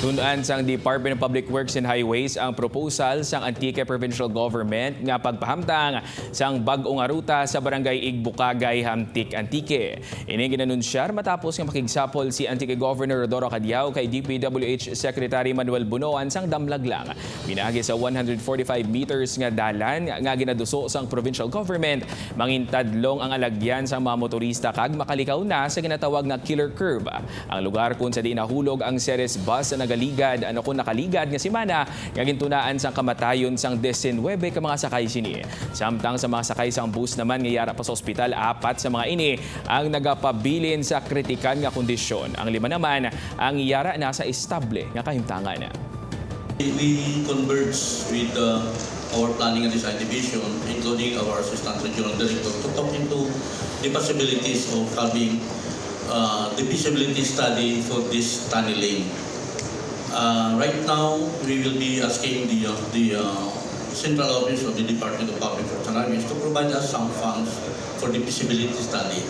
Tunaan sang Department of Public Works and Highways ang proposal sang Antique Provincial Government nga pagpahamtang sang bag-ong aruta sa barangay Igbukagay, Hamtik, Antique. Ining ginanunsyar matapos nga makigsapol si Antique Governor Rodoro Cadiao kay DPWH Secretary Manuel Bunoan sang damlaglang. Pinagi sa 145 meters nga dalan nga ginaduso sang provincial government, mangintadlong ang alagyan sa mga motorista kag makalikaw na sa ginatawag nga killer curve. Ang lugar kung sa di nahulog ang Ceres bus na nagaligad nakaligad nga simana nga gintunaan sang kamatayon sang 19 ka mga sakay sini. Samtang sa mga sakay sang bus naman nga yara pa sa ospital, 4 sa mga ini ang nagapabilin sa kritikal nga kondisyon. Ang 5 naman ang yara nasa estable nga kahimtangan. We converge with our planning and design division, including our assistant regional director, to talk into the possibilities of having the feasibility study for this tunneling. Right now, we will be asking the central office of the Department of Public Works and Highways to provide us some funds for the feasibility study.